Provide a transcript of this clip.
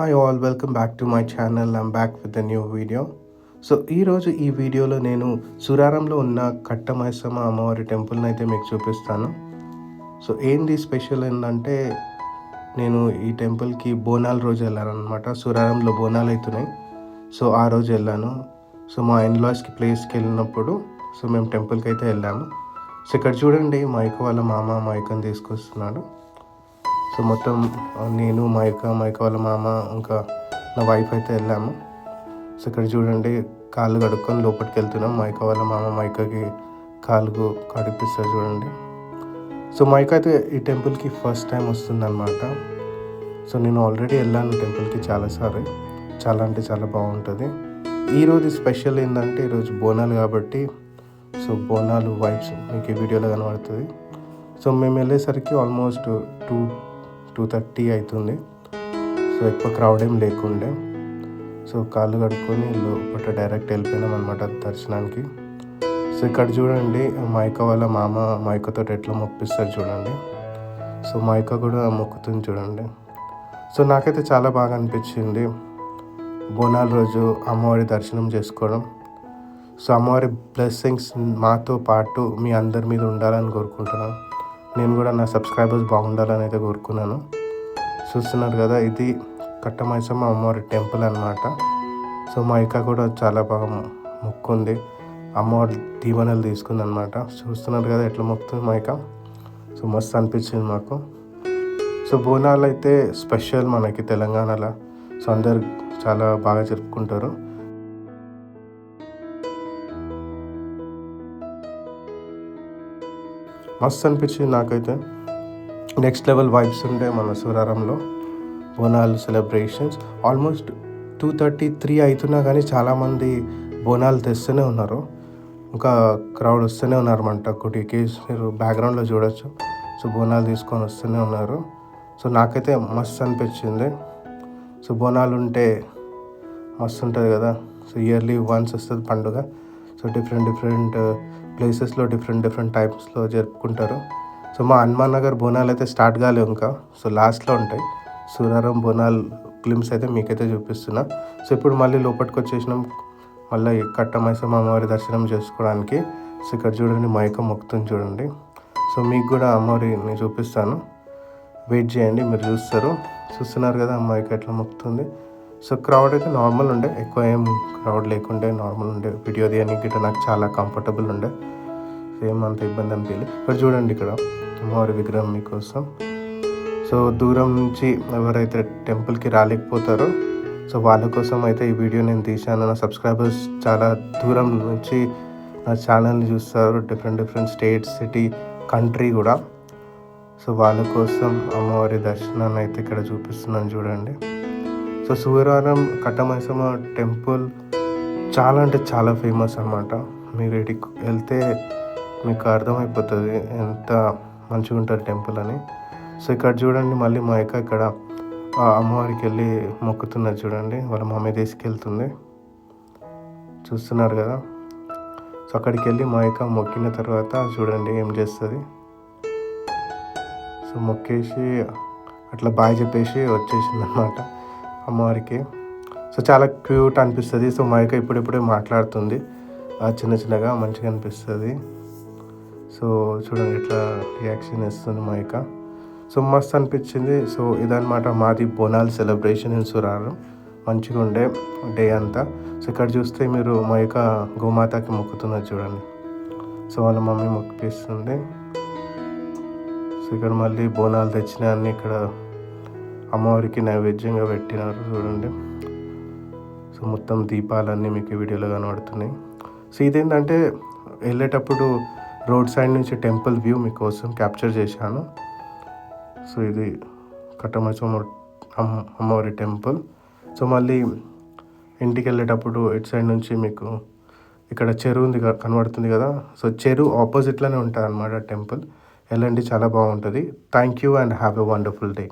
Hi all, welcome back to my channel. I'm back with a new video. So ఈరోజు ఈ వీడియోలో నేను సురారంలో ఉన్న కట్టమైసమ్మ అమ్మవారి టెంపుల్ని అయితే మీకు చూపిస్తాను. సో ఏంది స్పెషల్ ఏంటంటే నేను ఈ టెంపుల్కి బోనాల రోజు వెళ్ళానమాట. సురారంలో బోనాలు అవుతున్నాయి. సో ఆ రోజు వెళ్ళాను. సో మా ఇన్లాస్కి ప్లేస్కి వెళ్ళినప్పుడు సో మేము టెంపుల్కి అయితే వెళ్ళాము. సో ఇక్కడ చూడండి మైక వాళ్ళ మామ మైకని తీసుకొస్తున్నాడు. సో మొత్తం నేను మైక వాళ్ళ మామ ఇంకా నా వైఫ్ అయితే వెళ్ళాము. సో ఇక్కడ చూడండి కాళ్ళు కడుక్కొని లోపలికి వెళ్తున్నాం. మైక వాళ్ళ మామ మైకకి కాళ్ళు కడిపిస్తారు చూడండి. సో మైక అయితే ఈ టెంపుల్కి ఫస్ట్ టైం వస్తుందన్నమాట. సో నేను ఆల్రెడీ వెళ్ళాను టెంపుల్కి చాలాసార్లు. చాలా అంటే చాలా బాగుంటుంది. ఈరోజు స్పెషల్ ఏంటంటే ఈరోజు బోనాలు కాబట్టి సో బోనాలు వైబ్స్ మీకు ఈ వీడియోలో కనబడుతుంది. సో మేము వెళ్ళేసరికి ఆల్మోస్ట్ 2:30 అవుతుంది. సో ఎక్కువ క్రౌడ్ ఏం లేకుండే. సో కాళ్ళు కడుక్కొని లోపల డైరెక్ట్ వెళ్ళిపోయినాం అనమాట దర్శనానికి. సో ఇక్కడ చూడండి మైక వాళ్ళ మామ మైకతో ఎట్లా మొప్పిస్తారు చూడండి. సో మైక కూడా మొక్కుతుంది చూడండి. సో నాకైతే చాలా బాగా అనిపించింది బోనాల రోజు అమ్మవారి దర్శనం చేసుకోవడం. సో అమ్మవారి బ్లెస్సింగ్స్ మాతో పాటు మీ అందరి మీద ఉండాలని కోరుకుంటున్నాను. నేను కూడా నా సబ్స్క్రైబర్స్ బాగుండాలని అయితే కోరుకున్నాను. చూస్తున్నారు కదా ఇది కట్టమైసమ్మ అమ్మవారి టెంపుల్ అన్నమాట. సో మైక కూడా చాలా బాగా మొక్కుంది. అమ్మవారి దీవెనలు తీసుకుంది అనమాట. చూస్తున్నారు కదా ఎట్లా మొక్కుతుంది మైక. సో మస్తు అనిపించింది మాకు. సో బోనాలు అయితే స్పెషల్ మనకి తెలంగాణలో. సో అందరు చాలా బాగా జరుపుకుంటారు. మస్తు అనిపించింది నాకైతే. నెక్స్ట్ లెవెల్ వైబ్స్ ఉండే మన సురారంలో బోనాలు సెలబ్రేషన్స్. ఆల్మోస్ట్ 2:33 అవుతున్నా కానీ చాలామంది బోనాలు తెస్తూనే ఉన్నారు. ఇంకా క్రౌడ్ వస్తూనే ఉన్నారన్నమాట గుడికి. మీరు బ్యాక్గ్రౌండ్లో చూడొచ్చు. సో బోనాలు తీసుకొని వస్తూనే ఉన్నారు. సో నాకైతే మస్తు అనిపించింది. సో బోనాలు ఉంటే మస్తు ఉంటుంది కదా. సో ఇయర్లీ వన్స్ వస్తుంది పండుగ. సో డిఫరెంట్ ప్లేసెస్లో డిఫరెంట్ టైప్స్లో జరుపుకుంటారు. సో మా హనుమాన్ నగర్ బోనాలు అయితే స్టార్ట్ కాలేవు ఇంకా. సో లాస్ట్లో ఉంటాయి. సురారం బోనాల్ క్లిమ్స్ అయితే మీకైతే చూపిస్తున్నా. సో ఇప్పుడు మళ్ళీ లోపలికి వచ్చేసినాం మళ్ళీ కట్టమైసమ్మ అమ్మవారి దర్శనం చేసుకోవడానికి. సో ఇక్కడ చూడండి మైక మొక్కుతుంది చూడండి. సో మీకు కూడా అమ్మవారిని చూపిస్తాను, వెయిట్ చేయండి, మీరు చూస్తున్నారు కదా అమ్మాయికి ఎట్లా మొక్కుతుంది. సో క్రౌడ్ అయితే నార్మల్ ఉండే, ఎక్కువ ఏం క్రౌడ్ లేకుండే, నార్మల్ ఉండే. వీడియో తీయడానికి గిట్ట నాకు చాలా కంఫర్టబుల్ ఉండే. ఏం అంత ఇబ్బంది అనిపించలేదు. ఇక్కడ చూడండి ఇక్కడ అమ్మవారి విగ్రహం మీకోసం. సో దూరం నుంచి ఎవరైతే టెంపుల్కి రాలేకపోతారో సో వాళ్ళ కోసం అయితే ఈ వీడియో నేను తీశాను. నా సబ్స్క్రైబర్స్ చాలా దూరం నుంచి నా ఛానల్ని చూస్తారు, డిఫరెంట్ స్టేట్స్, సిటీ, కంట్రీ కూడా. సో వాళ్ళ కోసం అమ్మవారి దర్శనాన్ని అయితే ఇక్కడ చూపిస్తున్నాను చూడండి. సో సురారం కట్టమైసమ్మ టెంపుల్ చాలా అంటే చాలా ఫేమస్ అన్నమాట. మీరు ఇటుకి వెళ్తే మీకు అర్థమైపోతుంది ఎంత మంచిగా ఉంటుంది టెంపుల్ అని. సో ఇక్కడ చూడండి మళ్ళీ మా ఇక్కడ అమ్మవారికి వెళ్ళి మొక్కుతున్నది చూడండి. వాళ్ళ మమ్మీ తీసుకెళ్తుంది, చూస్తున్నారు కదా. సో అక్కడికి వెళ్ళి మా మొక్కిన తర్వాత చూడండి ఏం చేస్తుంది. సో మొక్కేసి అట్లా బాయ్ చెప్పేసి వచ్చేసింది అన్నమాట అమ్మవారికి. సో చాలా క్యూట్ అనిపిస్తుంది. సో మైక ఇప్పుడిప్పుడే మాట్లాడుతుంది చిన్నగా, మంచిగా అనిపిస్తుంది. సో చూడండి ఎట్లా రియాక్షన్ ఇస్తుంది మైక. సో మస్తు అనిపించింది. సో ఇదన్నమాట మాది బోనాల్ సెలబ్రేషన్ ఇన్ సురారం. మంచిగా ఉండే డే అంతా. సో ఇక్కడ చూస్తే మీరు మైక గోమాతకి మొక్కుతున్నది చూడండి. సో వాళ్ళ మమ్మీ మొక్కిపిస్తుంది. సో ఇక్కడ మళ్ళీ బోనాలు తెచ్చిన అన్నీ ఇక్కడ అమ్మవారికి నైవేద్యంగా పెట్టినారు చూడండి. సో మొత్తం దీపాలన్నీ మీకు వీడియోలో కనబడుతున్నాయి. సో ఇదేంటంటే వెళ్ళేటప్పుడు రోడ్ సైడ్ నుంచి టెంపుల్ వ్యూ మీకోసం క్యాప్చర్ చేశాను. సో ఇది కట్టమైసమ్మ అమ్మవారి టెంపుల్. సో మళ్ళీ ఇంటికి వెళ్ళేటప్పుడు ఇటు సైడ్ నుంచి మీకు ఇక్కడ చెరువు ఉంది కనబడుతుంది కదా. సో చెరువు ఆపోజిట్లోనే ఉంటుంది అన్నమాట టెంపుల్. వెళ్ళండి, చాలా బాగుంటుంది. Thank you and have a wonderful day.